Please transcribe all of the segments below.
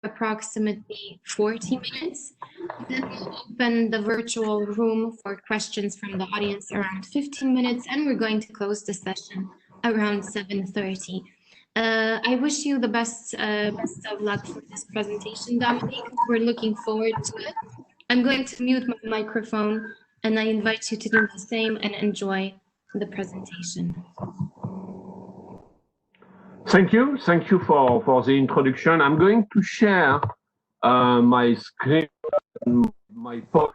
approximately 40 minutes. Then we'll open the virtual room for questions from the audience around 15 minutes, and we're going to close the session around 7:30. I wish you the best of luck for this presentation, Dominique. We're looking forward to it. I'm going to mute my microphone, and I invite you to do the same and enjoy the presentation. Thank you for the introduction. I'm going to share my screen and my PowerPoint.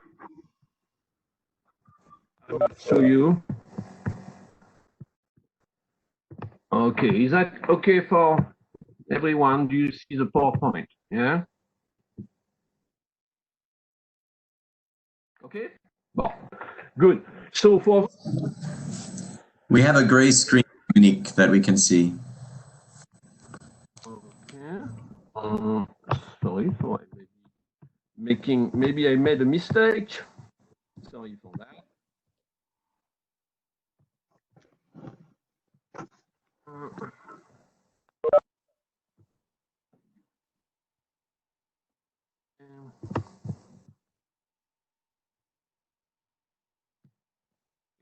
I will show you. Okay, is that okay for everyone? Do you see the PowerPoint? Yeah. Okay. Well, good. So we have a gray screen, Dominique, that we can see. Sorry for maybe I made a mistake. Sorry for that.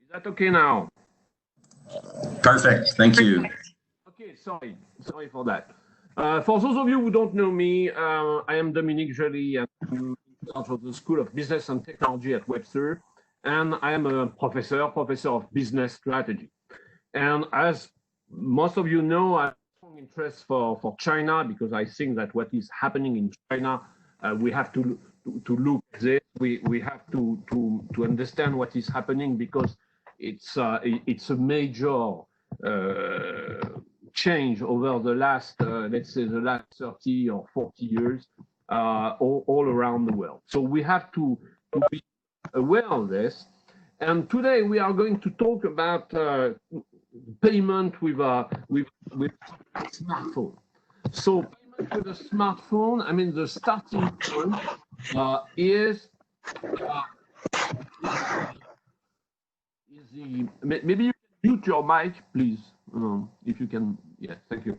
Is that okay now? Perfect. Thank you. Okay, sorry for that. For those of you who don't know me, I am Dominique Jolly, and I'm in charge of the School of Business and Technology at Webster, and I am a professor of business strategy. And as most of you know, I have a strong interest for China, because I think that what is happening in China, we have to look at this. We have to understand what is happening, because it's a major change over the last, let's say, the last 30 or 40 years, all around the world. So we have to be aware of this. And today we are going to talk about payment with a smartphone. So payment with a smartphone, I mean, the starting point is the, maybe you can mute your mic, please, if you can. Yeah, thank you.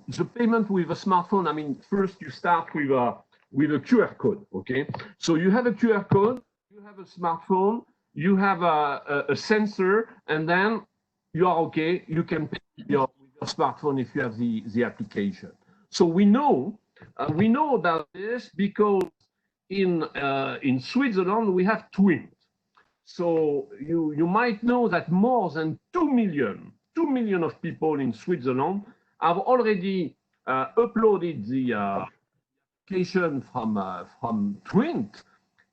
The payment with a smartphone, I mean, first you start with a QR code, okay? So you have a QR code, you have a smartphone, you have a sensor, and then you are okay. You can pay with your smartphone if you have the application. So we know about this because in Switzerland we have twins. So you might know that more than 2 million of people in Switzerland have already uploaded the application from Twint,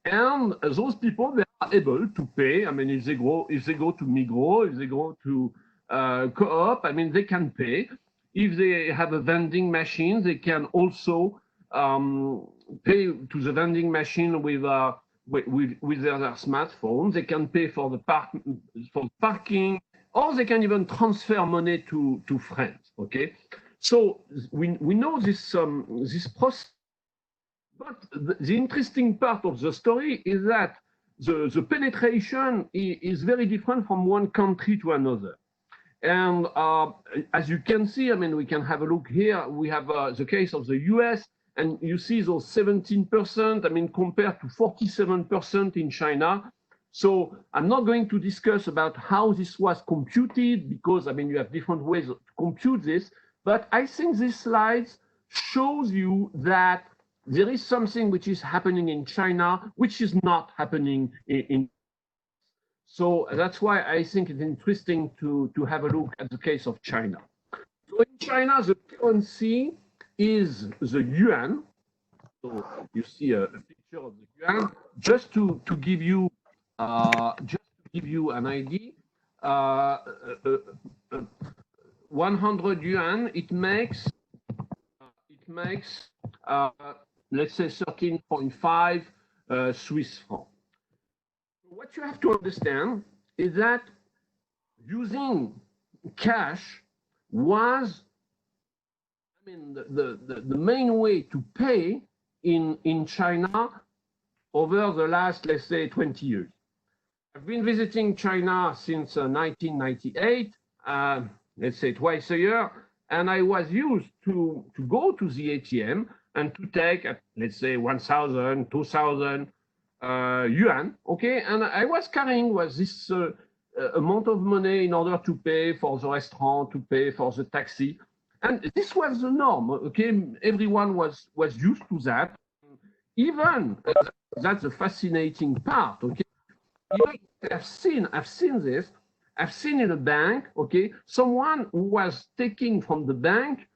and those people, they are able to pay. I mean, if they go to Migros, if they go to Co-op, I mean, they can pay. If they have a vending machine, they can also pay to the vending machine with their smartphone. They can pay for the parking, or they can even transfer money to friends. Okay, so we know this process. But the interesting part of the story is that the penetration is very different from one country to another. And as you can see, I mean, we can have a look here. We have the case of the US, and you see those 17%, I mean, compared to 47% in China. So I'm not going to discuss about how this was computed, because, I mean, you have different ways to compute this. But I think this slide shows you that there is something which is happening in China, which is not happening in. So that's why I think it's interesting to have a look at the case of China. So in China, the currency is the yuan. So you see a picture of the yuan. Just to give you an idea, 100 yuan, it makes let's say 13.5 Swiss francs. What you have to understand is that using cash was, I mean, the main way to pay in China over the last, let's say, 20 years. I've been visiting China since 1998, let's say twice a year, and I was used to go to the ATM and to take, let's say, 1,000, 2,000 yuan, okay? And I was carrying this amount of money in order to pay for the restaurant, to pay for the taxi. And this was the norm, okay? Everyone was used to that. Even, that's the fascinating part, okay? Even I've seen this. I've seen in a bank, okay, someone who was taking from the bank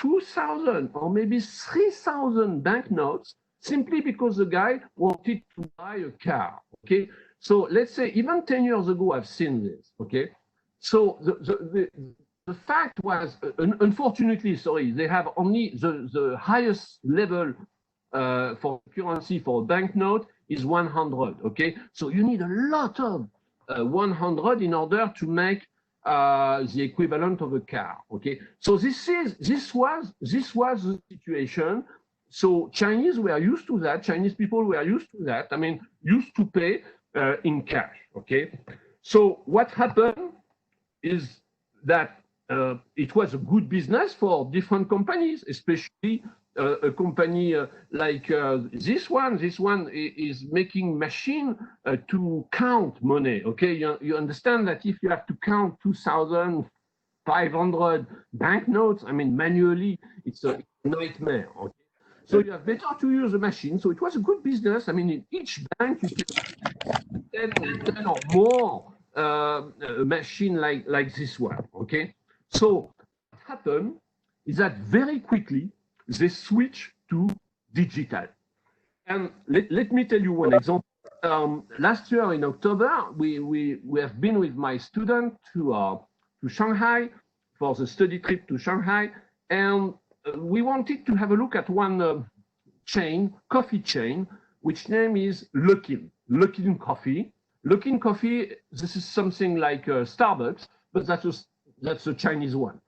2,000 or maybe 3,000 banknotes simply because the guy wanted to buy a car, okay? So let's say even 10 years ago, I've seen this, okay? So the fact was, unfortunately, sorry, they have only the highest level for currency for a banknote is 100, okay? So you need a lot of 100 in order to make the equivalent of a car, okay? So this was the situation. So Chinese were used to that. Chinese people were used to that. I mean, used to pay in cash, okay? So what happened is that it was a good business for different companies, especially a company like this one. This one is making machine to count money, okay? You understand that if you have to count 2,500 banknotes, I mean, manually, it's a nightmare, okay? So you have better to use a machine. So it was a good business. I mean, in each bank, you can 10 or more a machine like this one, okay? So what happened is that very quickly, they switch to digital. And let me tell you one example. Last year in October, we have been with my student to Shanghai for the study trip to Shanghai. And we wanted to have a look at one coffee chain, which name is Luckin Coffee. Luckin Coffee, this is something like Starbucks, but that's a Chinese one.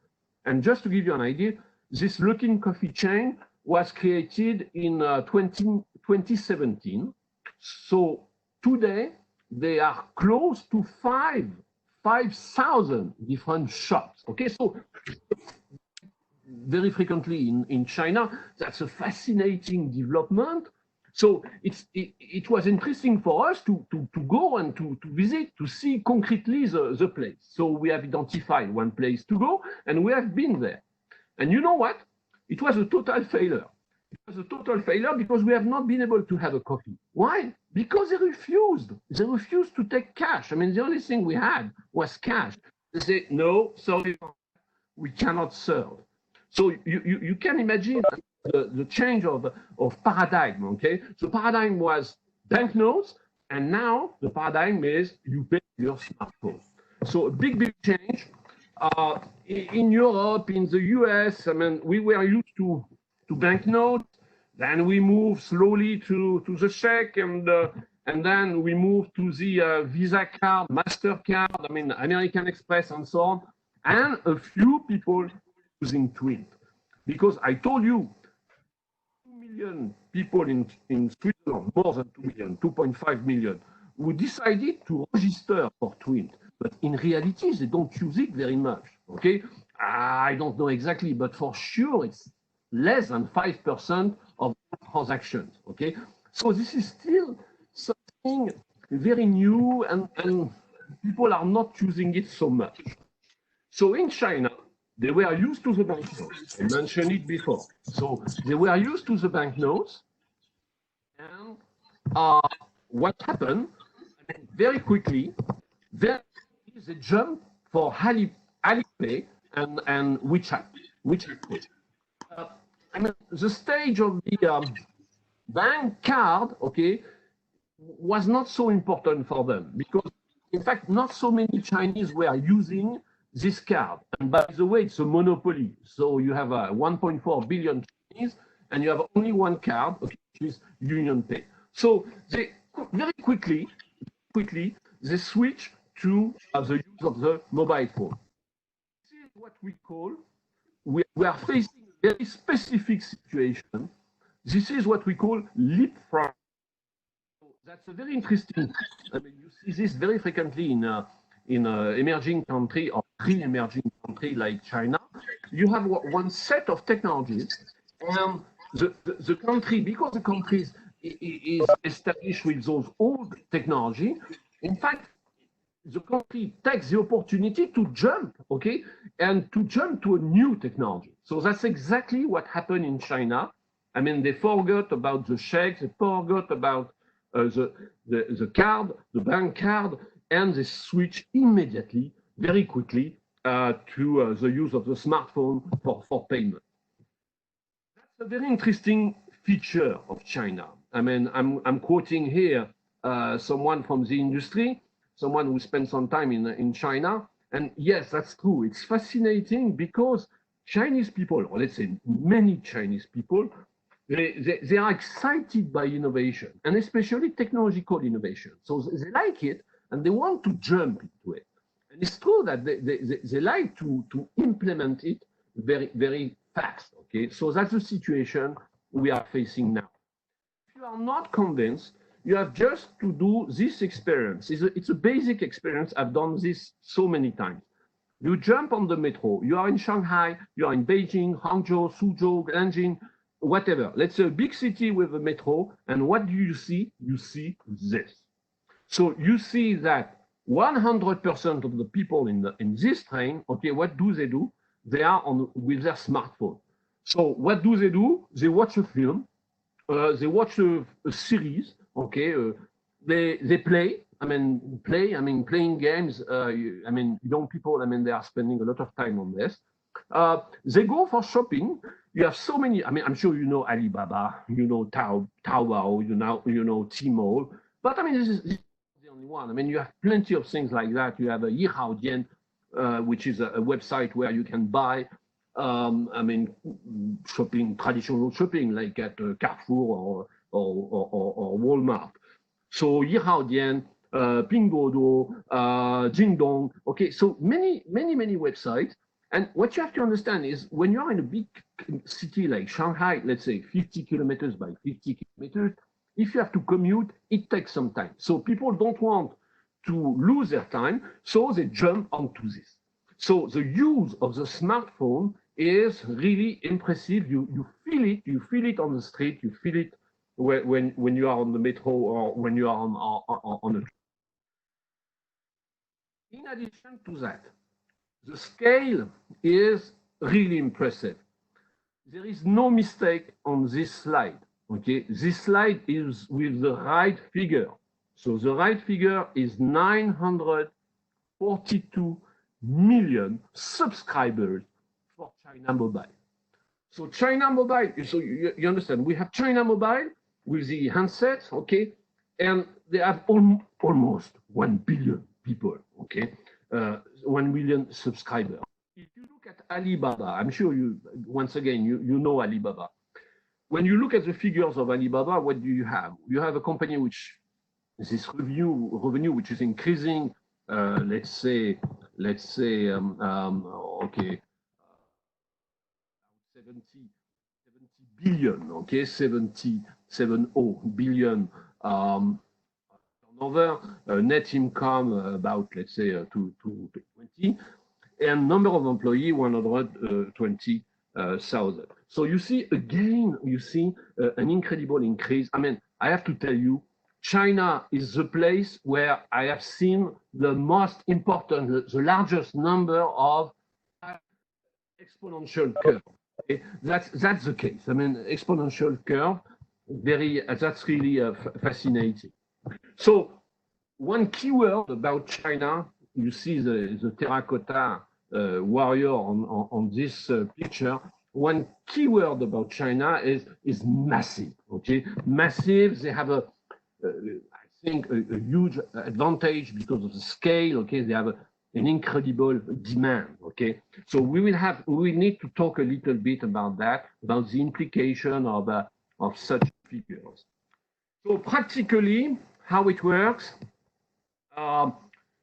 And just to give you an idea, this Luckin Coffee chain was created in 2017. So today, they are close to 5,000 different shops. Okay, so very frequently in China, that's a fascinating development. So it was interesting for us to go and to visit, to see concretely the place. So we have identified one place to go, and we have been there. And you know what? It was a total failure. It was a total failure because we have not been able to have a coffee. Why? Because they refused. They refused to take cash. I mean, the only thing we had was cash. They said, no, sorry, we cannot serve. So you can imagine the change of paradigm, okay? So paradigm was banknotes, and now the paradigm is you pay your smartphone. So a big change. In Europe, in the US, I mean, we were used to banknotes, then we moved slowly to the check, and then we moved to the Visa card, MasterCard, I mean, American Express, and so on, and a few people using Twint. Because I told you, 2 million people in Switzerland, more than 2 million, 2.5 million, who decided to register for Twint. But in reality, they don't use it very much, okay? I don't know exactly, but for sure, it's less than 5% of transactions, okay? So this is still something very new, and people are not using it so much. So in China, they were used to the banknotes. I mentioned it before. So they were used to the banknotes. And what happened, I mean, very quickly, they jumped for Alipay and WeChat Pay. I mean, the stage of the bank card, okay, was not so important for them because, in fact, not so many Chinese were using this card. And by the way, it's a monopoly. So you have 1.4 billion Chinese, and you have only one card, okay, which is UnionPay. So they very quickly, they switch to the use of the mobile phone. This is what we call, we are facing a very specific situation. This is what we call leapfrog. That's a very interesting. I mean, you see this very frequently in emerging country or pre-emerging country like China, you have one set of technologies, and the country, because the country is established with those old technology, in fact, the country takes the opportunity to jump, okay, and to jump to a new technology. So that's exactly what happened in China. I mean, they forgot about the checks, they forgot about the card, the bank card, and they switch immediately, very quickly, to the use of the smartphone for payment. That's a very interesting feature of China. I mean, I'm quoting here someone from the industry, someone who spent some time in China, and yes, that's true. It's fascinating because Chinese people, or let's say many Chinese people, they are excited by innovation, and especially technological innovation. So they like it, and they want to jump into it. And it's true that they like to implement it very, very fast, okay? So that's the situation we are facing now. If you are not convinced, you have just to do this experience. It's a basic experience. I've done this so many times. You jump on the metro. You are in Shanghai, you are in Beijing, Hangzhou, Suzhou, Tianjin, whatever. Let's say a big city with a metro. And what do you see? You see this. So you see that 100% of the people in this train, okay, what do? They are with their smartphone. So what do? They watch a film, they watch a series, okay, they play. Playing games. Young people, they are spending a lot of time on this. They go for shopping. You have so many. I'm sure you know Alibaba, you know Taobao, you know Tmall. But this is the only one. You have plenty of things like that. You have a Yihaodian, which is a website where you can buy, shopping, traditional shopping, like at Carrefour or Walmart. So Yihaodian, Pinduoduo, Jingdong. Okay, so many websites. And what you have to understand is when you're in a big city like Shanghai, let's say 50 kilometers by 50 kilometers, if you have to commute, it takes some time. So people don't want to lose their time, so they jump onto this. So the use of the smartphone is really impressive. You feel it on the street, you feel it when you are on the metro or when you are on a train. In addition to that, the scale is really impressive. There is no mistake on this slide. Okay, this slide is with the right figure. So the right figure is 942 million subscribers for China Mobile. So China Mobile, so you understand, we have China Mobile with the handsets, okay, and they have almost 1 billion people, okay, 1 million subscribers. If you look at Alibaba, I'm sure once again, you know Alibaba. When you look at the figures of Alibaba, what do you have? You have a company which this revenue which is increasing, let's say, okay, 70 billion, okay, 70 billion turnover, net income about, let's say, 220, and number of employees 120,000. So you see again, an incredible increase. I have to tell you, China is the place where I have seen the most important, the largest number of exponential curve. Okay? That's the case. Exponential curve, that's really fascinating. So one keyword about China, you see the terracotta warrior on this picture. One keyword about China is massive. Okay, massive. They have I think a huge advantage because of the scale. Okay, they have an incredible demand. Okay, so we will need to talk a little bit about that, about the implication of such figures. So practically, how it works,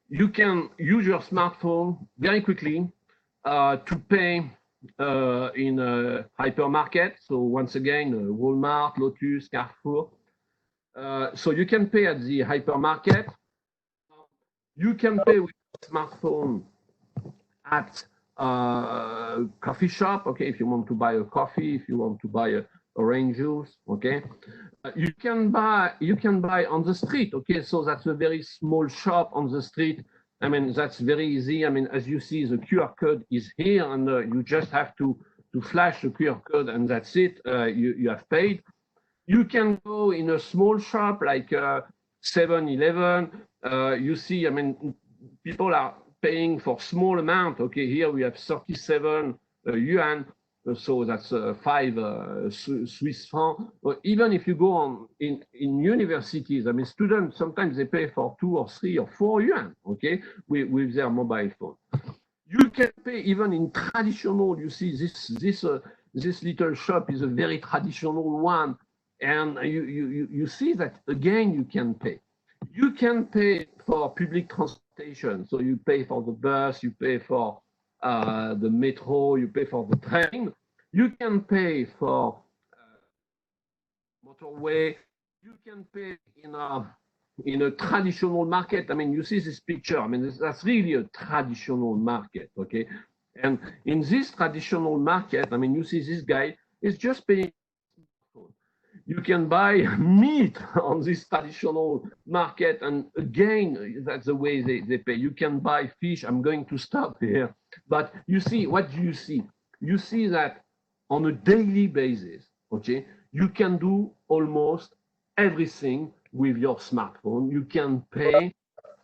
you can use your smartphone very quickly to pay in a hypermarket. So once again, Walmart, Lotus, Carrefour. So you can pay at the hypermarket. You can pay with your smartphone at coffee shop, okay, if you want to buy a coffee, if you want to buy a orange juice, okay. You can buy on the street, okay, so that's a very small shop on the street. I mean, that's very easy. I mean, as you see, the QR code is here, and you just have to flash the QR code, and that's it. You have paid. You can go in a small shop like 7-Eleven. You see, I mean, people are paying for small amount. Okay, here we have 37 yuan, so that's 5 Swiss francs. But even if you go on in universities, I mean, students sometimes they pay for 2 or 3 or 4 yuan. Okay, with their mobile phone. You can pay even in traditional. You see, this little shop is a very traditional one, and you see that again you can pay. You can pay for public transportation, so you pay for the bus, you pay for the metro, you pay for the train. You can pay for motorway. You can pay in a traditional market. I mean, you see this picture. I mean, that's really a traditional market, okay? And in this traditional market, I mean, you see this guy is just paying. You can buy meat on this traditional market, and again, that's the way they pay. You can buy fish. I'm going to stop here. But you see, what do you see? You see that on a daily basis, okay, you can do almost everything with your smartphone. You can pay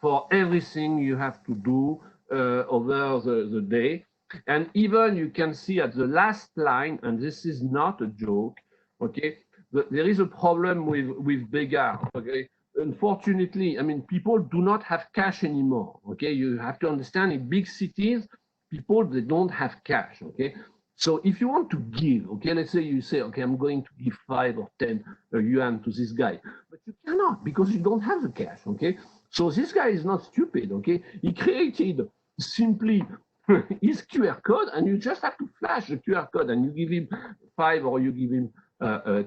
for everything you have to do over the day. And even you can see at the last line, and this is not a joke, okay, there is a problem with beggars, okay? Unfortunately, I mean, people do not have cash anymore, okay? You have to understand in big cities, people, they don't have cash, okay? So if you want to give, okay, let's say you say, okay, I'm going to give 5 or 10 yuan to this guy, but you cannot because you don't have the cash, okay? So this guy is not stupid, okay? He created simply his QR code, and you just have to flash the QR code, and you give him 5 or you give him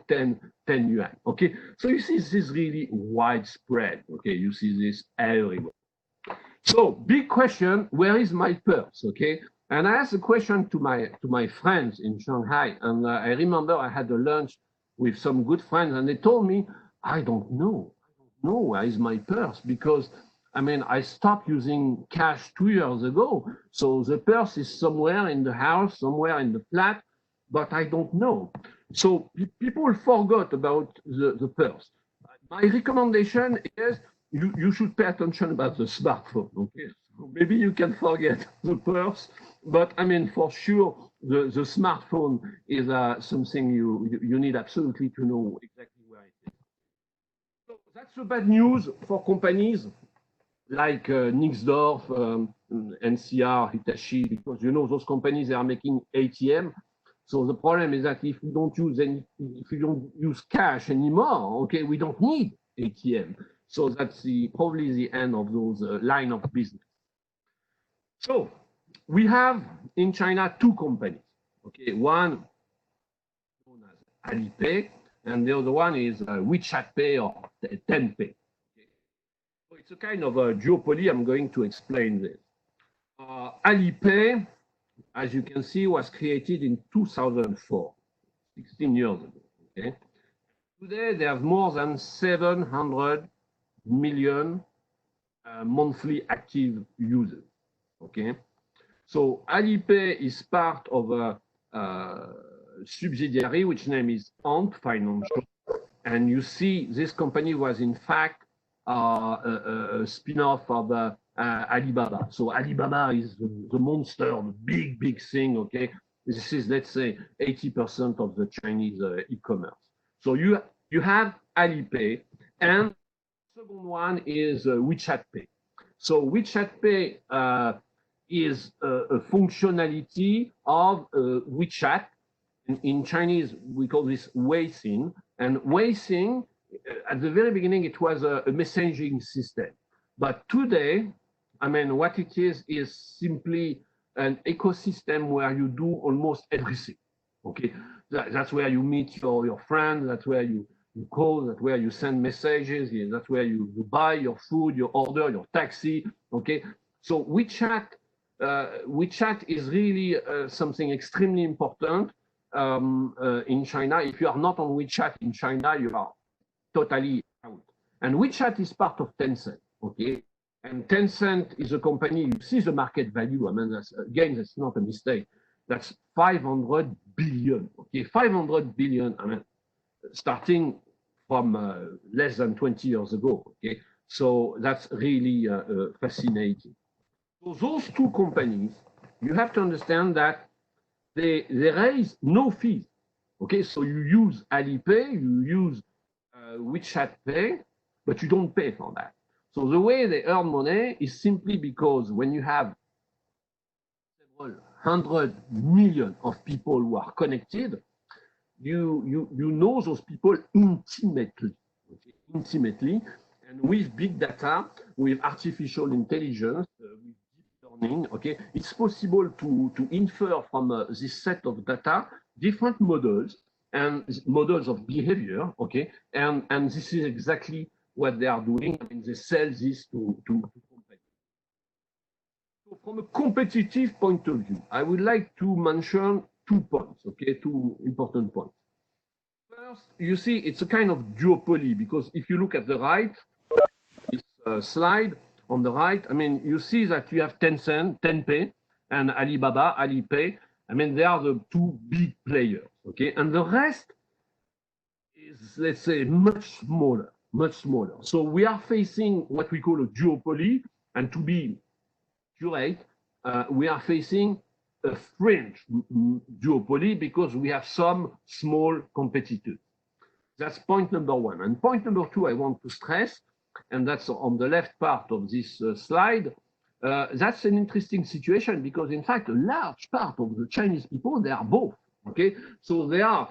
10 yuan, okay? So you see this is really widespread, okay? You see this everywhere. So big question, where is my purse, okay? And I asked a question to my friends in Shanghai, and I remember I had a lunch with some good friends, and they told me, I don't know where is my purse, because I mean, I stopped using cash 2 years ago, so the purse is somewhere in the house, somewhere in the flat, but I don't know. So people forgot about the purse. My recommendation is you should pay attention about the smartphone, okay? So maybe you can forget the purse, but I mean, for sure, the smartphone is something you need absolutely to know exactly where it is. So that's the bad news for companies like Nixdorf, NCR, Hitachi, because you know those companies, they are making ATM. So the problem is that if we don't use cash anymore, okay, we don't need ATM. So that's probably the end of those line of business. So we have in China 2 companies. Okay, one known as Alipay, and the other one is WeChat Pay or Tenpay. So it's a kind of a duopoly. I'm going to explain this. Alipay, as you can see, was created in 2004, 16 years ago. Okay? Today, they have more than 700 million monthly active users. Okay, so Alipay is part of a subsidiary which name is Ant Financial, and you see this company was in fact a spin-off of Alibaba. So Alibaba is the monster, the big thing. Okay, this is, let's say, 80% of the Chinese e-commerce. So you have Alipay, and the second one is WeChat Pay. So WeChat Pay is a functionality of WeChat. In Chinese, we call this Weixin. And Weixin, at the very beginning, it was a messaging system. But today, I mean, what it is simply an ecosystem where you do almost everything. Okay, that's where you meet your friends, that's where you call, that's where you send messages, that's where you buy your food, your order, your taxi. Okay, so WeChat WeChat is really something extremely important in China. If you are not on WeChat in China, you are totally out. And WeChat is part of Tencent, okay? And Tencent is a company, you see the market value, I mean, that's not a mistake. That's 500 billion, okay? 500 billion, I mean, starting from less than 20 years ago, okay? So that's really fascinating. So those two companies, you have to understand that they raise no fees, okay? So you use Alipay, you use WeChat Pay, but you don't pay for that. So the way they earn money is simply because when you have several 100 million of people who are connected, you know those people intimately, okay? Intimately, and with big data, with artificial intelligence, with deep learning, okay, it's possible to infer from this set of data different models and models of behavior, okay, and this is exactly what they are doing. I mean, they sell this to companies. So from a competitive point of view, I would like to mention 2 points, okay, 2 important points. First, you see, it's a kind of duopoly, because if you look at the right, this slide on the right, I mean, you see that you have Tencent, Tenpay, and Alibaba, Alipay. I mean, they are the 2 big players, okay? And the rest is, let's say, much smaller, much smaller. So we are facing what we call a duopoly, and to be accurate, we are facing a fringe duopoly because we have some small competitors. That's point number 1. And point number 2, I want to stress, and that's on the left part of this slide, that's an interesting situation because, in fact, a large part of the Chinese people, they are both, okay? So they are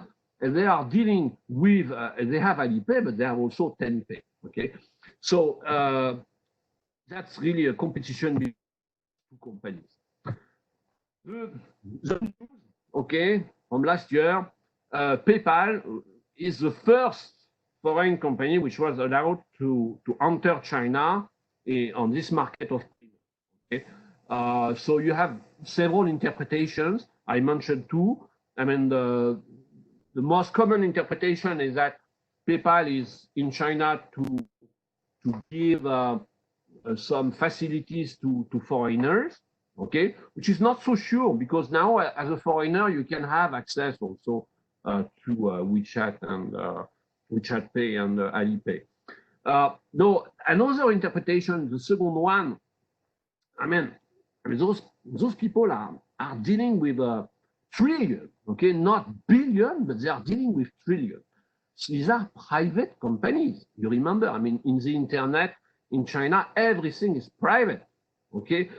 dealing with, they have Alipay, but they have also Tenpay, okay? So that's really a competition between 2 companies. The news, okay, from last year, PayPal is the first foreign company which was allowed to enter China on this market of payment. Okay? So you have several interpretations. I mentioned 2. I mean, the most common interpretation is that PayPal is in China to give some facilities to foreigners, okay, which is not so sure because now as a foreigner you can have access also to WeChat and WeChat Pay and Alipay. No, another interpretation, the second one, I mean those people are dealing with a trillion, okay, not billion, but they are dealing with trillion. So these are private companies. You remember, I mean, in the internet in China, everything is private, okay?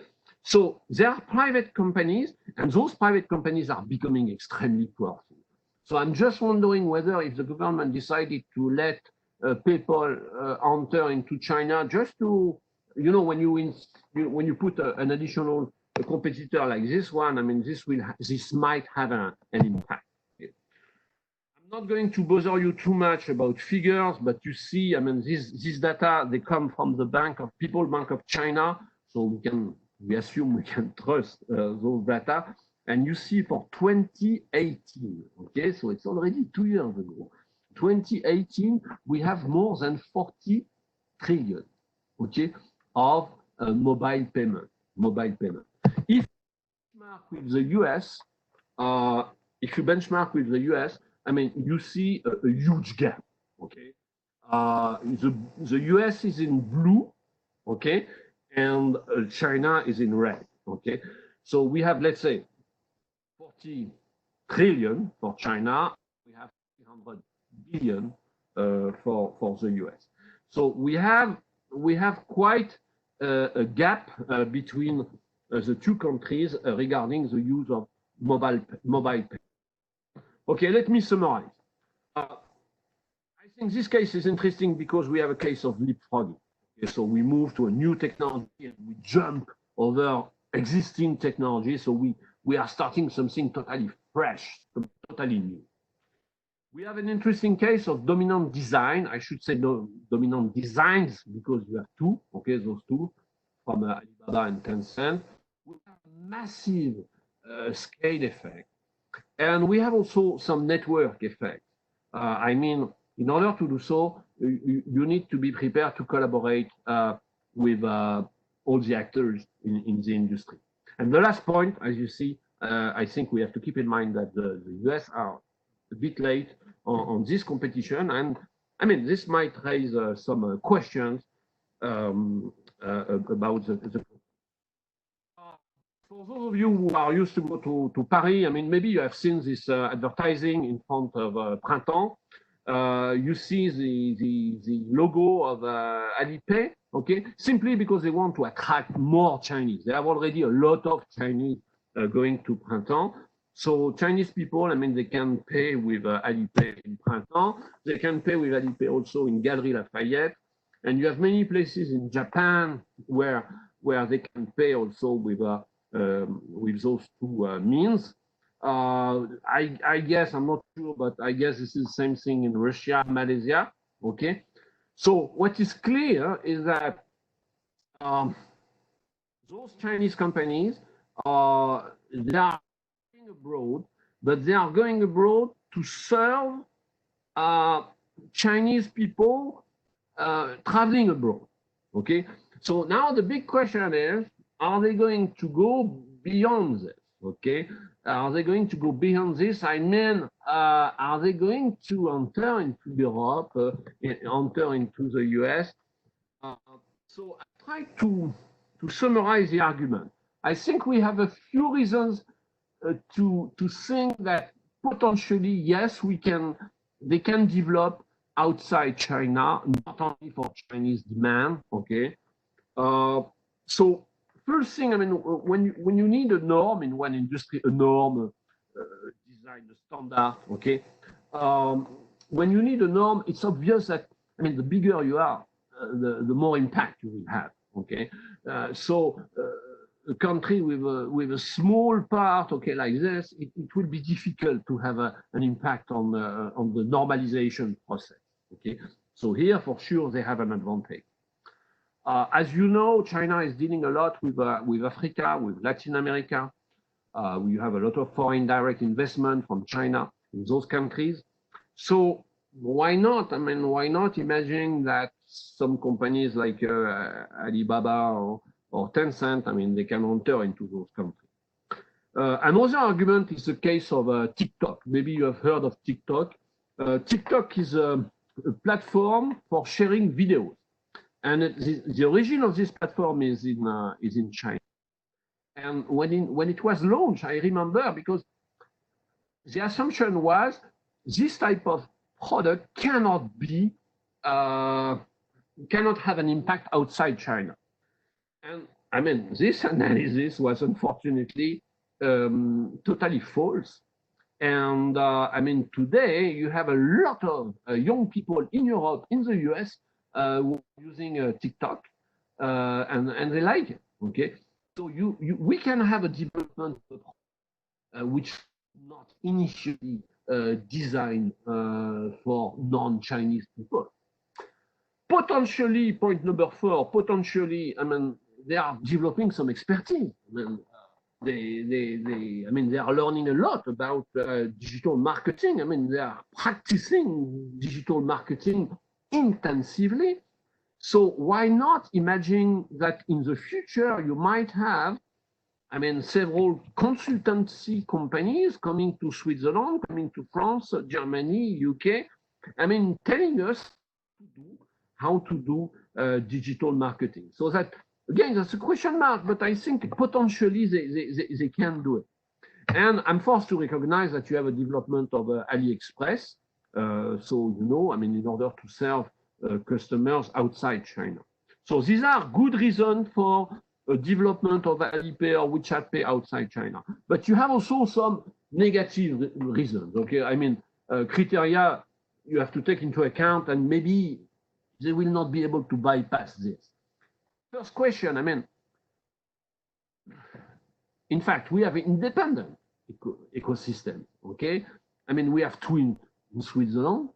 So there are private companies, and those private companies are becoming extremely powerful. So I'm just wondering whether if the government decided to let people enter into China just to, you know, when you put an additional competitor like this one, I mean, this might have an impact. I'm not going to bother you too much about figures, but you see, I mean, this data, they come from the People's Bank of China, so we assume we can trust those data. And you see for 2018, okay, so it's already 2 years ago. 2018, we have more than 40 trillion, okay, of mobile payment. If you benchmark with the US, I mean, you see a huge gap, okay? The US is in blue, okay, and China is in red, okay? So we have, let's say, 40 trillion for China, we have 300 billion for the US. So we have quite a gap between the 2 countries regarding the use of mobile pay. Okay, let me summarize. I think this case is interesting because we have a case of leapfrogging. Okay, so we move to a new technology and we jump over existing technology. So we are starting something totally fresh, totally new. We have an interesting case of dominant design. I should say dominant designs because you have 2, okay, those 2 from Alibaba and Tencent. We have massive scale effect. And we have also some network effect. I mean, in order to do so, you need to be prepared to collaborate with all the actors in the industry. And the last point, as you see, I think we have to keep in mind that the US are a bit late on this competition. And I mean, this might raise some questions about the for those of you who are used to go to Paris, I mean, maybe you have seen this advertising in front of Printemps. You see the logo of Alipay, okay? Simply because they want to attract more Chinese. They have already a lot of Chinese going to Printemps. So Chinese people, I mean, they can pay with Alipay in Printemps. They can pay with Alipay also in Galeries Lafayette. And you have many places in Japan where they can pay also with those two means. I guess, I'm not sure, but I guess this is the same thing in Russia, Malaysia, okay? So what is clear is that those Chinese companies, they are going abroad, but they are going abroad to serve Chinese people traveling abroad, okay? So now the big question is, are they going to go beyond this, okay? Are they going to go beyond this? I mean, are they going to enter into Europe, enter into the US? So I try to summarize the argument. I think we have a few reasons to think that potentially, yes, they can develop outside China, not only for Chinese demand, okay? So first thing, I mean, when you need a norm in one industry, a norm, design, a standard, okay? When you need a norm, it's obvious that, I mean, the bigger you are, the more impact you will have, okay? So a country with a small part, okay, like this, it will be difficult to have an impact on the normalization process, okay? So here, for sure, they have an advantage. As you know, China is dealing a lot with Africa, with Latin America. We have a lot of foreign direct investment from China in those countries. So why not? I mean, why not imagine that some companies like Alibaba or Tencent, I mean, they can enter into those countries. Another argument is the case of TikTok. Maybe you have heard of TikTok. TikTok is a platform for sharing videos. And the origin of this platform is in China. And when it was launched, I remember, because the assumption was this type of product cannot have an impact outside China. And I mean, this analysis was unfortunately totally false. And I mean, today you have a lot of young people in Europe, in the US, using TikTok, and they like it. Okay, so we can have a development which is not initially designed for non-Chinese people. Potentially, point number 4. Potentially, I mean, they are developing some expertise. I mean, they are learning a lot about digital marketing. I mean, they are practicing digital marketing intensively. So why not imagine that in the future you might have, I mean, several consultancy companies coming to Switzerland, coming to France, Germany, UK, I mean, telling us how to do digital marketing. So that, again, that's a question mark, but I think potentially they can do it. And I'm forced to recognize that you have a development of AliExpress. So, you know, I mean, in order to serve customers outside China. So these are good reasons for development of Alipay or WeChat Pay outside China. But you have also some negative reasons, okay? I mean, criteria you have to take into account, and maybe they will not be able to bypass this. First question, I mean, in fact, we have independent ecosystem, okay? I mean, we have two in Switzerland.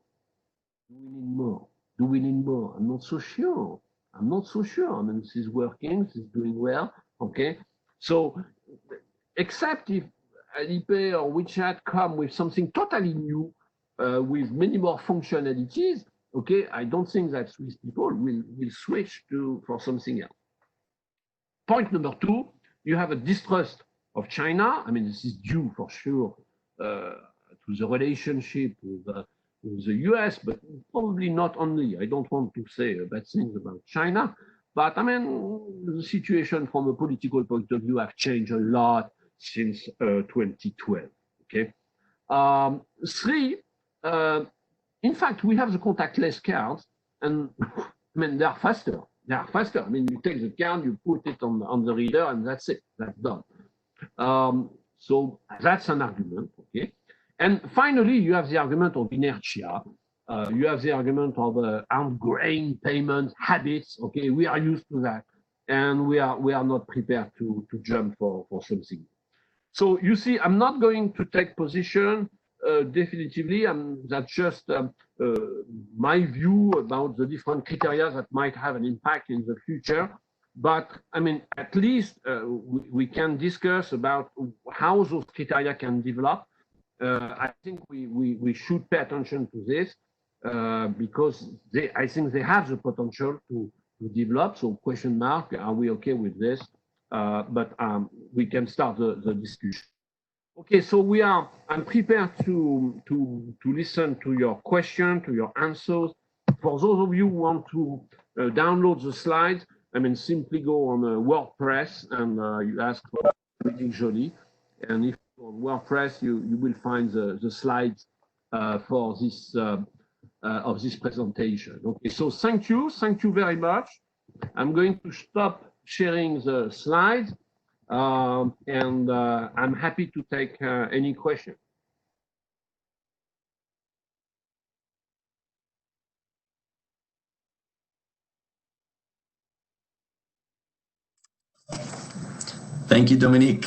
Do we need more? Do we need more? I'm not so sure. I mean, this is working, this is doing well, okay? So except if Alipay or WeChat come with something totally new, with many more functionalities, okay, I don't think that Swiss people will switch for something else. Point number two, you have a distrust of China. I mean, this is due for sure to the relationship with the US, but probably not only. I don't want to say bad things about China, but I mean, the situation from a political point of view have changed a lot since 2012. Okay. Three, in fact, we have the contactless cards, and I mean, they are faster. They are faster. I mean, you take the card, you put it on the reader, and that's it. That's done. So that's an argument. Okay. And finally, you have the argument of inertia. You have the argument of ingrained payment habits. Okay, we are used to that, and we are not prepared to jump for something. So you see, I'm not going to take position definitively. That's just my view about the different criteria that might have an impact in the future. But I mean, at least we can discuss about how those criteria can develop. I think we should pay attention to this because I think they have the potential to develop. So question mark, are we okay with this? But we can start the discussion. Okay, so I'm prepared to listen to your question, to your answers. For those of you who want to download the slides, I mean, simply go on WordPress and you ask for Dominique Jolly. And if you're on WordPress, you will find the slides for this of this presentation. Okay, so thank you very much. I'm going to stop sharing the slides, and I'm happy to take any question. Thank you, Dominique.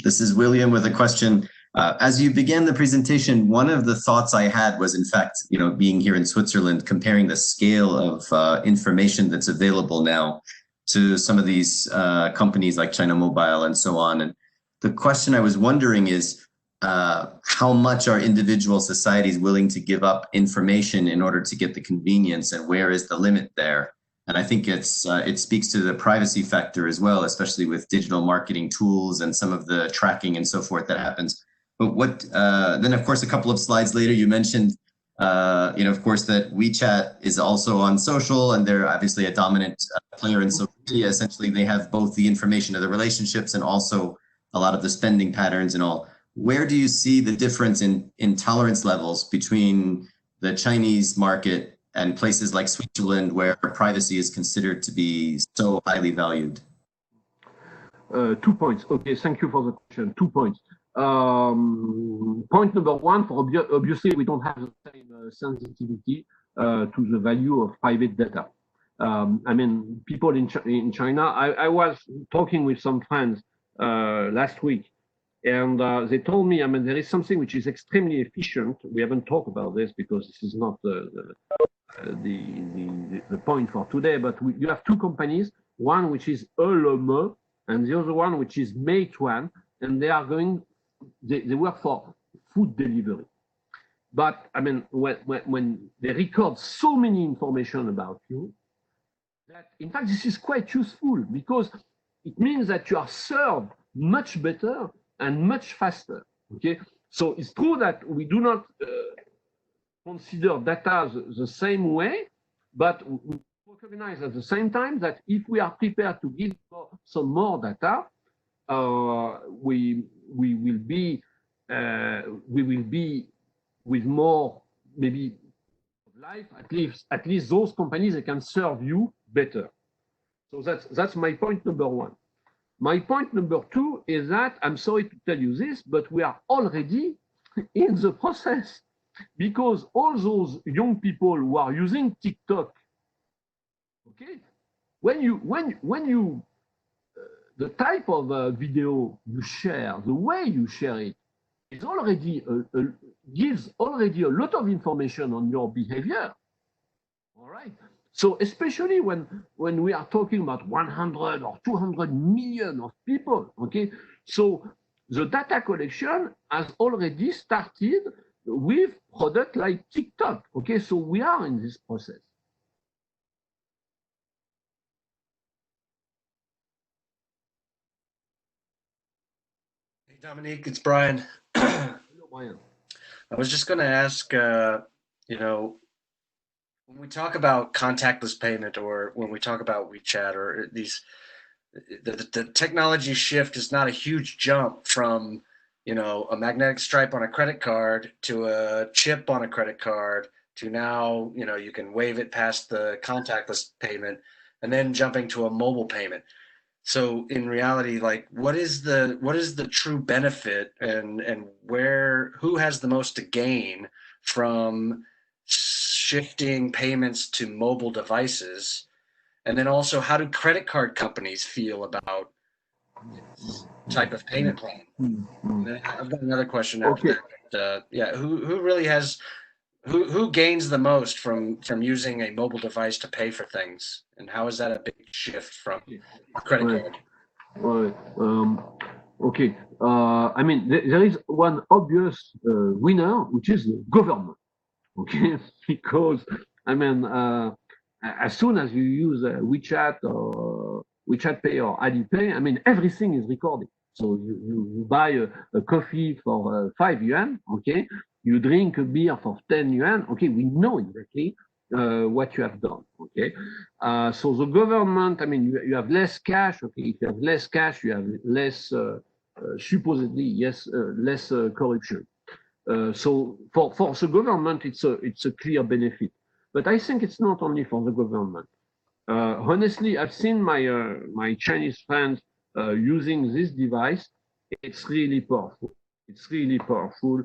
This is William with a question. As you began the presentation, one of the thoughts I had was, in fact, being here in Switzerland, comparing the scale of information that's available now to some of these companies like China Mobile and so on. And the question I was wondering is, how much are individual societies willing to give up information in order to get the convenience, and where is the limit there? And I think it speaks to the privacy factor as well, especially with digital marketing tools and some of the tracking and so forth that happens. But then, of course, a couple of slides later, you mentioned, of course, that WeChat is also on social, and they're obviously a dominant player in social media. Essentially, they have both the information of the relationships and also a lot of the spending patterns and all. Where do you see the difference in tolerance levels between the Chinese market and places like Switzerland, where privacy is considered to be so highly valued? 2 points. Okay, thank you for the question. 2 points. Point number one, obviously we don't have the same sensitivity to the value of private data. I mean, people in China, I was talking with some friends last week, and they told me, I mean, there is something which is extremely efficient. We haven't talked about this because this is not the point for today, but you have two companies, one which is Alibaba and the other one which is Meituan, and they work for food delivery. But I mean, when they record so many information about you, that in fact this is quite useful, because it means that you are served much better and much faster. Okay, so it's true that we do not consider data the same way, but we recognize at the same time that if we are prepared to give some more data, we will be with more maybe life. At least those companies, they can serve you better. So that's my point number one. My point number two is that, I'm sorry to tell you this, but we are already in the process, because all those young people who are using TikTok, okay, when you the type of video you share, the way you share it, is already gives already a lot of information on your behavior. All right. So especially when we are talking about 100 or 200 million of people, okay, So the data collection has already started with products like TikTok. Okay, so we are in this process. Hey, Dominique, it's Brian. Hello, Brian. I was just going to ask, you know, when we talk about contactless payment or when we talk about WeChat or these, the technology shift is not a huge jump from, you know, a magnetic stripe on a credit card to a chip on a credit card to now, you know, you can wave it past the contactless payment and then jumping to a mobile payment. So in reality, like what is the true benefit and who has the most to gain from shifting payments to mobile devices? And then also, how do credit card companies feel about this type of payment plan? And then I've got another question after Okay. that. Yeah, who really has who gains the most from using a mobile device to pay for things, and how is that a big shift from credit card? Okay. I mean, there is one obvious winner, which is the government. Okay, because I mean, as soon as you use WeChat or WeChat Pay or Alipay, I mean, everything is recorded. So you buy a coffee for 5 yuan, okay? You drink a beer for 10 yuan, okay? We know exactly what you have done, okay? So the government, I mean, you have less cash, okay? If you have less cash, you have less, supposedly, yes, less corruption. So for the government, it's a clear benefit. But I think it's not only for the government. Honestly, I've seen my Chinese friends using this device. It's really powerful. It's really powerful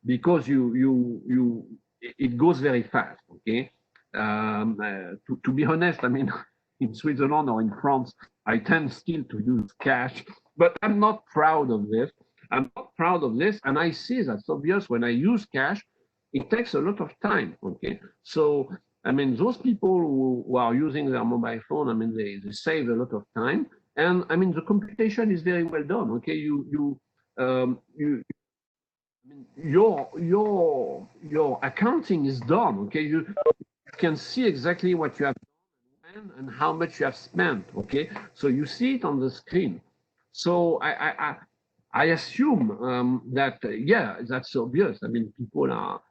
because it goes very fast. Okay. To be honest, I mean, in Switzerland or in France, I tend still to use cash, but I'm not proud of this. I'm not proud of this, and I see that's obvious when I use cash. It takes a lot of time. Okay, so I mean, those people who are using their mobile phone, I mean, they save a lot of time, and I mean, the computation is very well done. Okay, I mean, your accounting is done. Okay, you can see exactly what you have done and how much you have spent. Okay, so you see it on the screen. So I assume that yeah, that's obvious. I mean, people are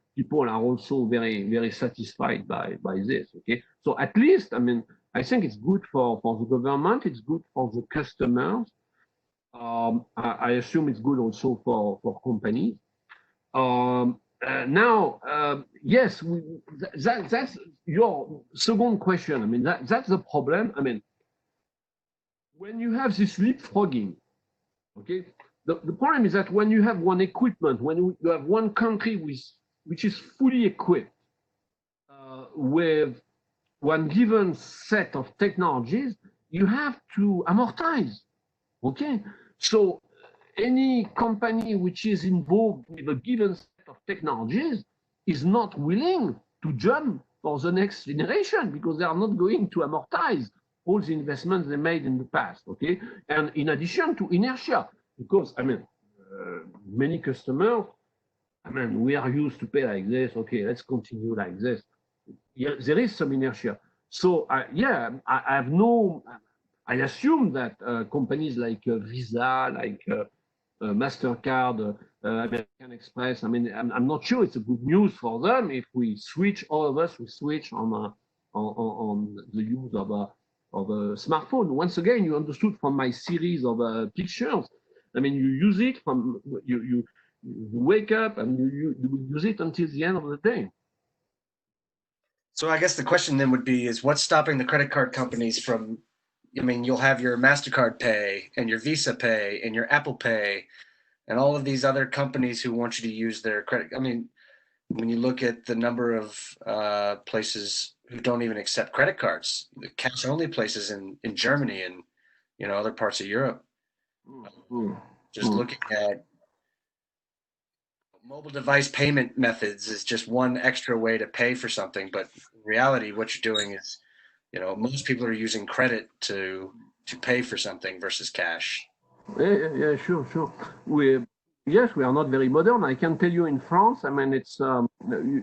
also very satisfied by this. Okay, so at least I mean, I think it's good for the government. It's good for the customers. I assume it's good also for companies. Now, yes, that's your second question. I mean, that's the problem. I mean, when you have this leapfrogging, okay, the problem is that when you have one equipment, when you have one country which is fully equipped with one given set of technologies, you have to amortize. Okay, so any company which is involved with a given set of technologies is not willing to jump for the next generation because they are not going to amortize all the investments they made in the past. Okay, and in addition to inertia, because I mean, many customers, I mean, we are used to pay like this. Okay, let's continue like this. Yeah, there is some inertia. So yeah, I have no. I assume that companies like Visa, like Mastercard, American Express. I mean, I'm not sure it's a good news for them if we switch, all of us, we switch on the use of a smartphone. Once again, you understood from my series of pictures. I mean, you use it from you wake up and you use it until the end of the day. So I guess the question then would be is what's stopping the credit card companies from, I mean, you'll have your MasterCard Pay and your Visa Pay and your Apple Pay and all of these other companies who want you to use their credit. I mean, when you look at the number of places who don't even accept credit cards, the cash only places in Germany and, you know, other parts of Europe. Just looking at mobile device payment methods is just one extra way to pay for something, but in reality, what you're doing is, you know, most people are using credit to pay for something versus cash. Yeah, sure. Yes, we are not very modern. I can tell you in France, I mean, it's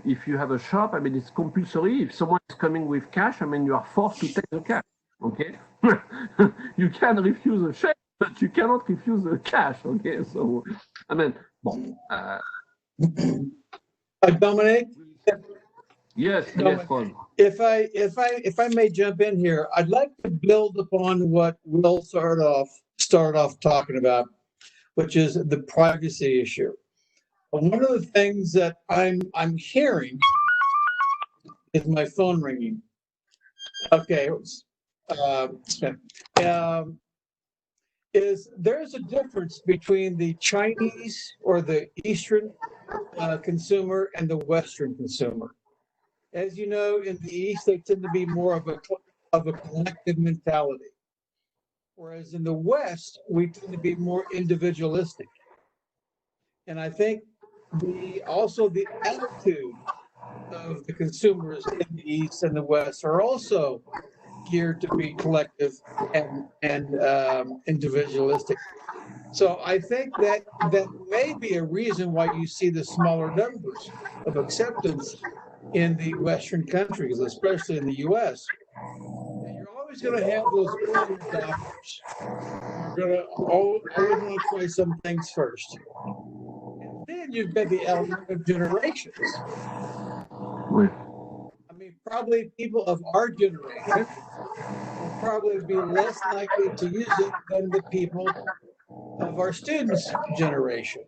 if you have a shop, I mean, it's compulsory. If someone is coming with cash, I mean, you are forced to take the cash. Okay, you can refuse a check, but you cannot refuse the cash. Okay, so I mean, bon, Dominique, yes, Dominic, Ron. if I may jump in here, I'd like to build upon what Will started off talking about, which is the privacy issue. One of the things that I'm hearing is my phone ringing. Okay, is there's a difference between the Chinese or the Eastern consumer and the Western consumer. As you know, in the East, they tend to be more of a collective mentality, whereas in the West, we tend to be more individualistic. And I think also the attitude of the consumers in the East and the West are also geared to be collective and individualistic. So I think that may be a reason why you see the smaller numbers of acceptance in the Western countries, especially in the U.S. And you're always going to have those early adopters. You're going to always want to try some things first. And then you've got the element of generations. I mean, probably people of our generation will probably be less likely to use it than the people of our students' generation.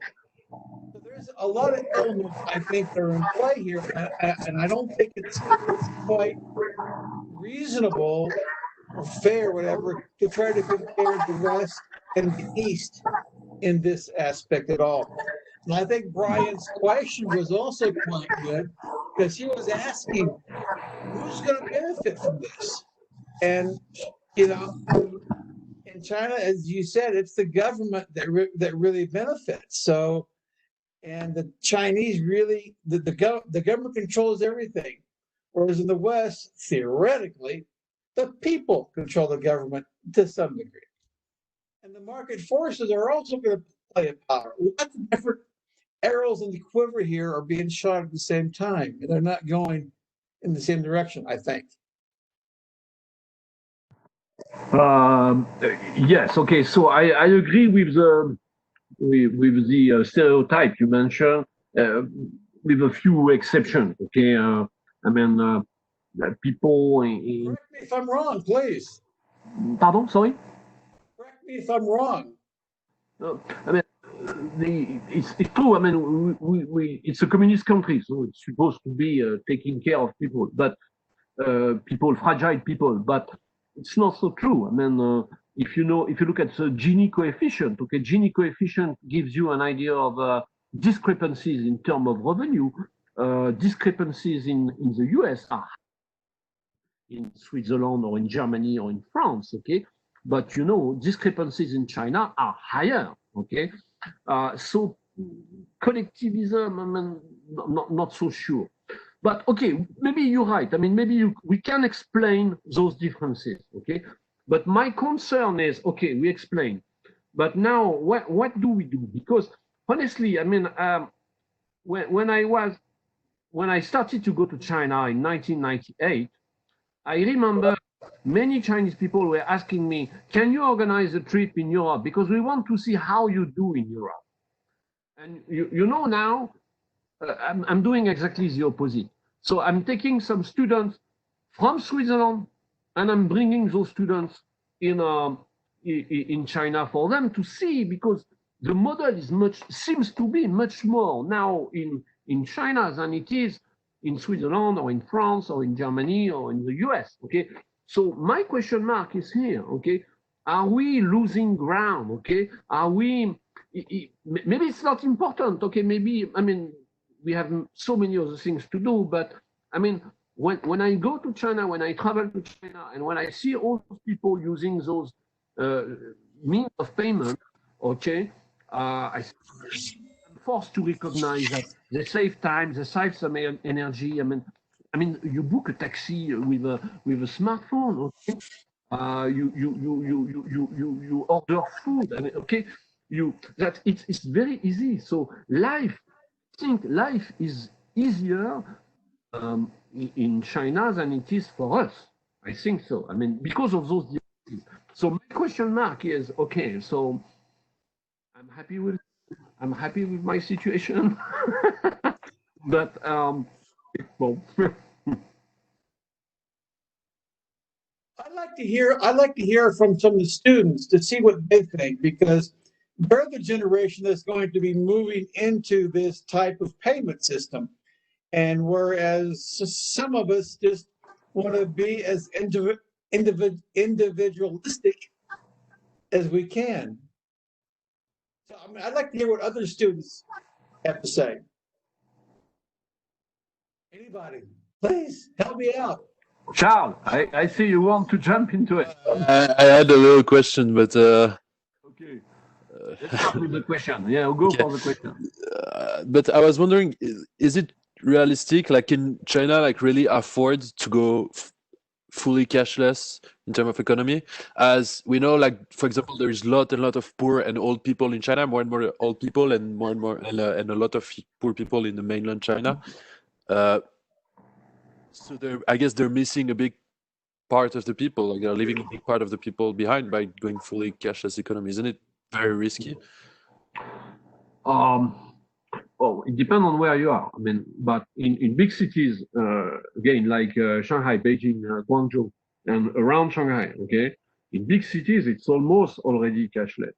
So there's a lot of elements I think that are in play here, and I don't think it's quite reasonable or fair, whatever, to try to compare the West and the East in this aspect at all. And I think Brian's question was also quite good because he was asking, who's going to benefit from this? And, you know, in China, as you said, it's the government that really benefits. So, and the Chinese really, the government controls everything. Whereas in the West, theoretically, the people control the government to some degree. And the market forces are also going to play a power. Lots of different arrows in the quiver here are being shot at the same time, and they're not going in the same direction, I think. Yes, okay. So I agree with the stereotype you mentioned, with a few exceptions. Okay, I mean, people. Correct me if I'm wrong, please. Pardon, sorry. Correct me if I'm wrong. I mean, it's true. I mean, it's a communist country, so it's supposed to be taking care of people, but fragile people. But it's not so true. I mean, if you look at the Gini coefficient, okay, Gini coefficient gives you an idea of discrepancies in terms of revenue. Discrepancies in the US are in Switzerland or in Germany or in France, okay? But you know, discrepancies in China are higher, okay? So collectivism, I mean, not so sure. But okay, maybe you're right. I mean, maybe we can explain those differences, okay? But my concern is, okay, we explain. But now, what do we do? Because honestly, I mean, when I started to go to China in 1998, I remember many Chinese people were asking me, can you organize a trip in Europe? Because we want to see how you do in Europe. And you know now, I'm doing exactly the opposite. So I'm taking some students from Switzerland and I'm bringing those students in China for them to see, because the model seems to be much more now in China than it is in Switzerland or in France or in Germany or in the US, okay? So my question mark is here, okay? Are we losing ground, okay? Are we, maybe it's not important, okay? Maybe, I mean, we have so many other things to do, but I mean, when I go to China, when I travel to China, and when I see all those people using those means of payment, okay, I'm forced to recognize that they save time, they save some energy. I mean, you book a taxi with a smartphone, okay? you order food. I mean, okay, it's very easy. So I think life is easier in China than it is for us. I think so. I mean, because of those differences. So my question mark is, okay, so I'm happy with my situation, but well, I'd like to hear from some of the students to see what they think, because they're the generation that's going to be moving into this type of payment system. And whereas some of us just want to be as individualistic as we can. So I mean, I'd like to hear what other students have to say. Anybody, please help me out. Charles, I see you want to jump into it. I had a little question, but Okay. Let's start with the question. Yeah, we'll go okay. for the question. But I was wondering, is it realistic? Like, can China like really afford to go fully cashless in terms of economy? As we know, like for example, there is a lot of poor and old people in China, more and more old people, and more and a lot of poor people in the mainland China. So I guess they're missing a big part of the people. Like they're leaving a big part of the people behind by going fully cashless economy. Isn't it very risky? Well, it depends on where you are. I mean, but in big cities, again, like Shanghai, Beijing, Guangzhou, and around Shanghai, okay, in big cities, it's almost already cashless.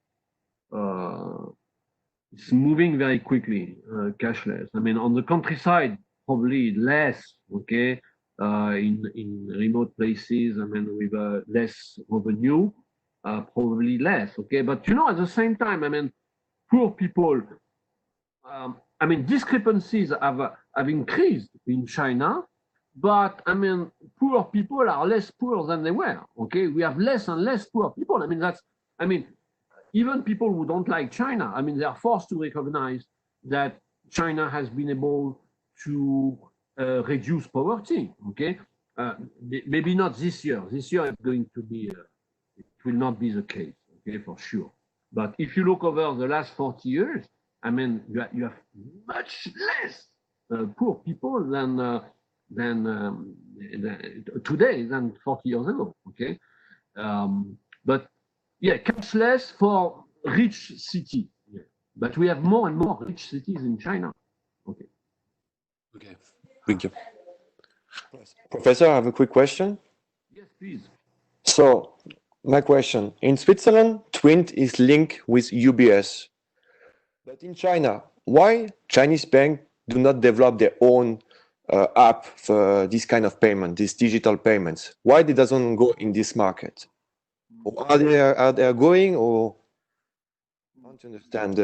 It's moving very quickly, cashless. I mean, on the countryside, probably less, okay, in remote places, I mean, with less revenue, probably less, okay. But, you know, at the same time, I mean, poor people, I mean, discrepancies have increased in China, but I mean, poor people are less poor than they were. Okay, we have less and less poor people. I mean, even people who don't like China, I mean, they are forced to recognize that China has been able to reduce poverty. Okay, maybe not this year. This year it's going to be, it will not be the case. Okay, for sure. But if you look over the last 40 years, I mean, you have much less poor people than today than 40 years ago. Okay, but yeah, cashless for rich cities. Yeah. But we have more and more rich cities in China. Okay. Okay, thank you. Professor, I have a quick question. Yes, please. So, my question, in Switzerland, Twint is linked with UBS. But in China, why Chinese banks do not develop their own app for this kind of payment, these digital payments? Why they doesn't go in this market? Or are they going, or I want to understand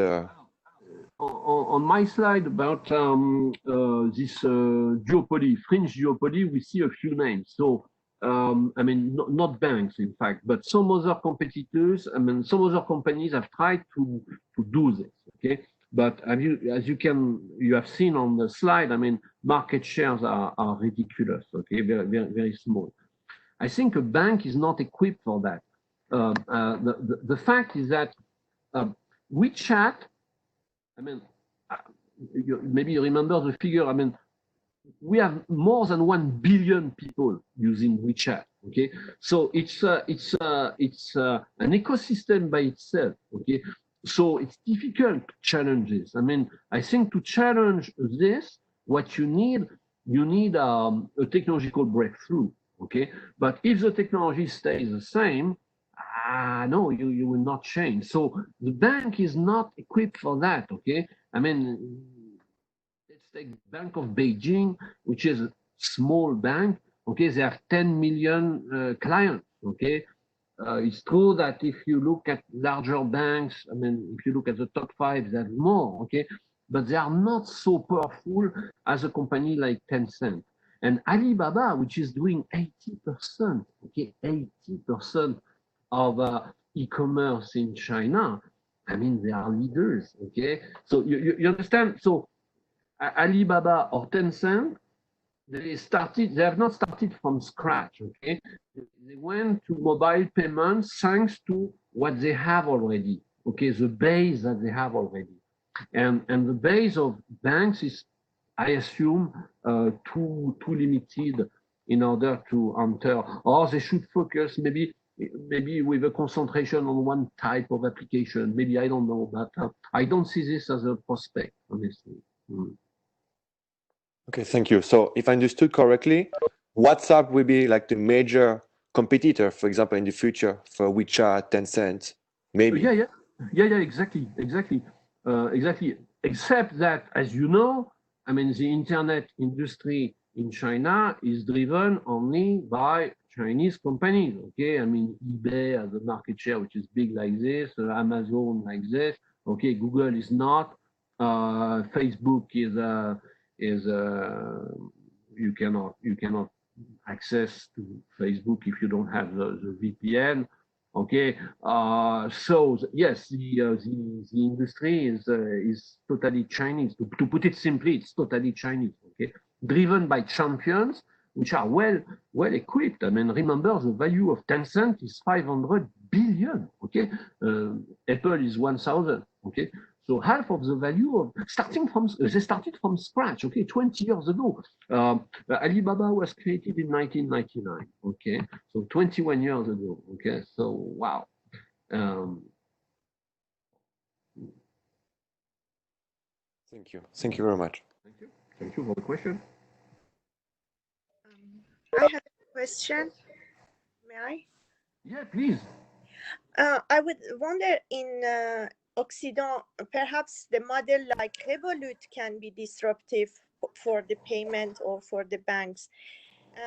on my slide about this duopoly, fringe duopoly, we see a few names. So, I mean, not banks, in fact, but some other competitors, I mean, some other companies have tried to do this, okay? But as you have seen on the slide, I mean, market shares are ridiculous, okay? Very, very, very small. I think a bank is not equipped for that. The fact is that WeChat, I mean, maybe you remember the figure. I mean, we have more than 1 billion people using WeChat. Okay, so it's an ecosystem by itself. Okay, so it's difficult to challenge this. I mean, I think to challenge this, what you need a technological breakthrough. Okay, but if the technology stays the same, no, you will not change. So the bank is not equipped for that. Okay, I mean, let's take Bank of Beijing, which is a small bank. Okay, they have 10 million clients. Okay, it's true that if you look at larger banks, I mean, if you look at the top 5, they have more. Okay, but they are not so powerful as a company like Tencent. And Alibaba, which is doing 80%, okay, 80% of e-commerce in China, I mean, they are leaders, okay? So you understand? So Alibaba or Tencent they have not started from scratch, okay? They went to mobile payments thanks to what they have already, okay, the base that they have already. And the base of banks is, I assume, too limited in order to enter, or they should focus maybe with a concentration on one type of application. Maybe, I don't know, but I don't see this as a prospect, honestly. Okay, thank you. So if I understood correctly, WhatsApp will be like the major competitor, for example, in the future for WeChat, Tencent, maybe. Yeah, exactly. Except that, as you know, I mean, the internet industry in China is driven only by Chinese companies. Okay, I mean, eBay has a market share which is big like this, Amazon like this. Okay, Google is not. Facebook is you cannot access to Facebook if you don't have the VPN. Okay, so yes, the industry is totally Chinese. To put it simply, it's totally Chinese. Okay, driven by champions which are well equipped. I mean, remember the value of Tencent is 500 billion. Okay, Apple is 1,000. Okay, so half of the value of they started from scratch. Okay, 20 years ago. Alibaba was created in 1999. Okay, so 21 years ago. Okay, so wow. Thank you. Thank you very much. Thank you for the question. I have a question. May I? Yeah, please. I would wonder in Occident, perhaps the model like Revolute can be disruptive for the payment or for the banks.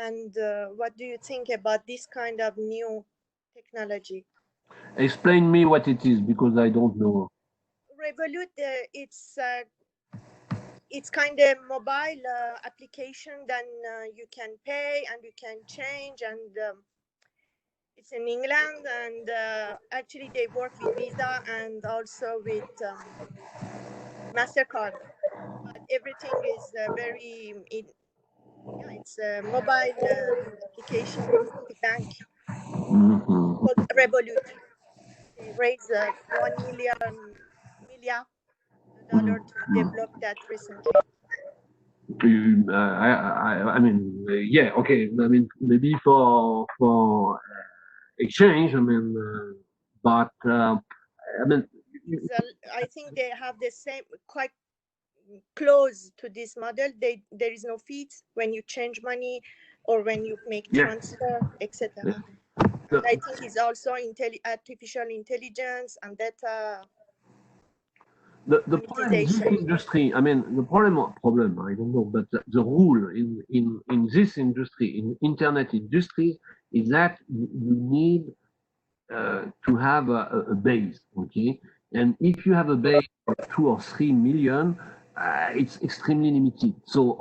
And what do you think about this kind of new technology? Explain me what it is, because I don't know. Revolute, it's kind of mobile application. Then you can pay and you can change, and it's in England, and actually they work with Visa and also with MasterCard. But everything is it's a mobile application for the bank called Revolute. They raised $1 million to develop that recently. I mean, yeah, okay. I mean, maybe for exchange. I mean, but I mean, I think they have the same, quite close to this model. There is no fees when you change money or when you make transfer, etc. Yeah. I think it's also artificial intelligence and data. The problem in this industry, I mean, the problem, I don't know, but the rule in this industry, in internet industry, is that you need to have a base, okay? And if you have a base of 2 or 3 million, it's extremely limited. So,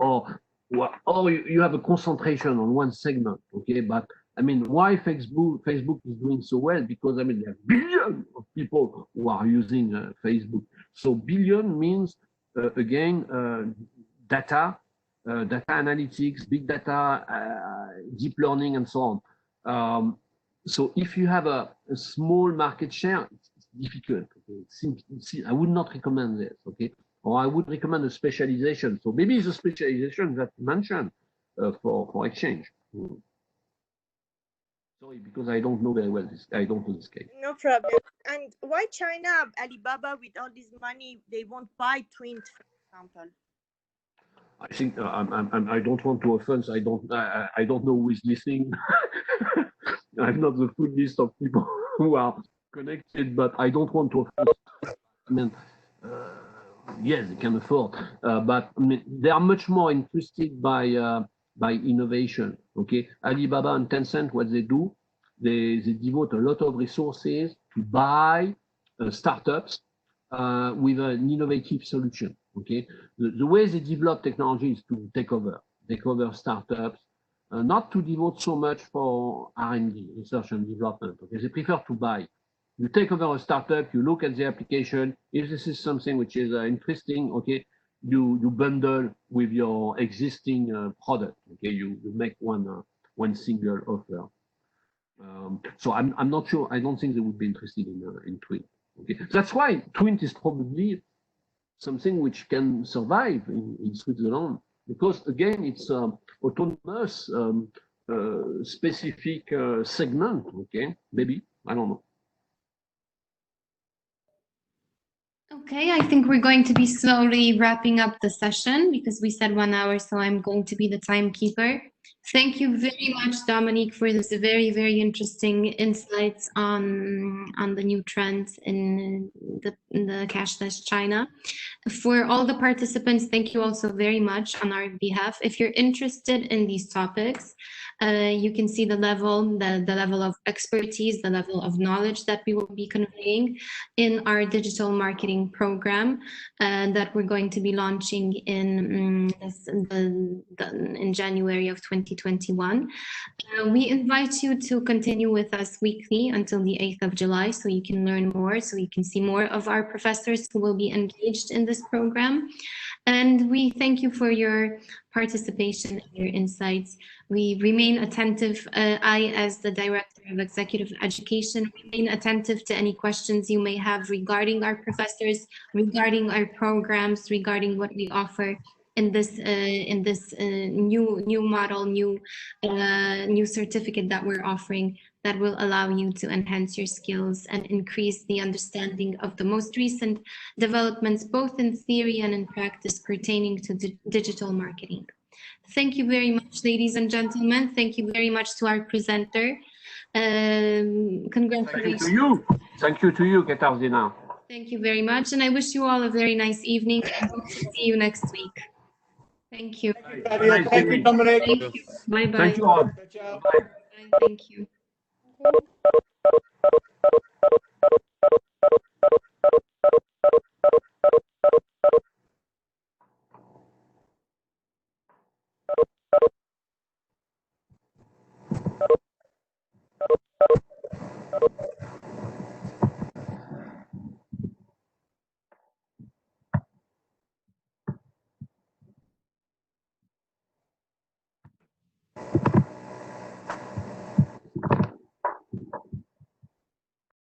or you have a concentration on one segment, okay? But I mean, why Facebook is doing so well? Because I mean, there are billions of people who are using Facebook. So billion means again data analytics, big data, deep learning, and so on. So if you have a small market share, it's difficult. Okay? I would not recommend this. Okay, or I would recommend a specialization. So maybe it's a specialization that you mentioned for exchange. Sorry, because I don't know very well this. I don't know this case. No problem. And why China, Alibaba, with all this money, they won't buy Twint, for example? I think I don't want to offend. I don't know who is listening. I'm not the full list of people who are connected, but I don't want to offend. I mean, yes, they can afford, but I mean, they are much more interested by innovation. Okay, Alibaba and Tencent, what they do, they devote a lot of resources to buy startups with an innovative solution. Okay, the way they develop technology is to take over startups, not to devote so much for R&D, research and development. Okay, they prefer to buy. You take over a startup, you look at the application. If this is something which is interesting, okay, you bundle with your existing product. Okay, you make one single offer. So I'm not sure. I don't think they would be interested in Twint. Okay, that's why Twint is probably something which can survive in Switzerland, because again it's autonomous specific segment. Okay, maybe, I don't know. Okay, I think we're going to be slowly wrapping up the session because we said 1 hour, so I'm going to be the timekeeper. Thank you very much, Dominique, for this very, very interesting insights on the new trends in the cashless China. For all the participants, thank you also very much on our behalf. If you're interested in these topics, you can see the level of expertise, the level of knowledge that we will be conveying in our digital marketing program that we're going to be launching in January of 2021. We invite you to continue with us weekly until the 8th of July so you can learn more, so you can see more of our professors who will be engaged in this program. And we thank you for your participation and your insights. We remain attentive. I, as the Director of Executive Education, remain attentive to any questions you may have regarding our professors, regarding our programs, regarding what we offer in this new model, new certificate that we're offering that will allow you to enhance your skills and increase the understanding of the most recent developments, both in theory and in practice, pertaining to digital marketing. Thank you very much, ladies and gentlemen. Thank you very much to our presenter. Congratulations. Thank you to you. Thank you to you, Katarzyna. Thank you very much. And I wish you all a very nice evening. I hope to see you next week. Thank you. Thank you, Dominique. Thank you. Bye-bye. Thank you all. Ciao. Bye. Thank you.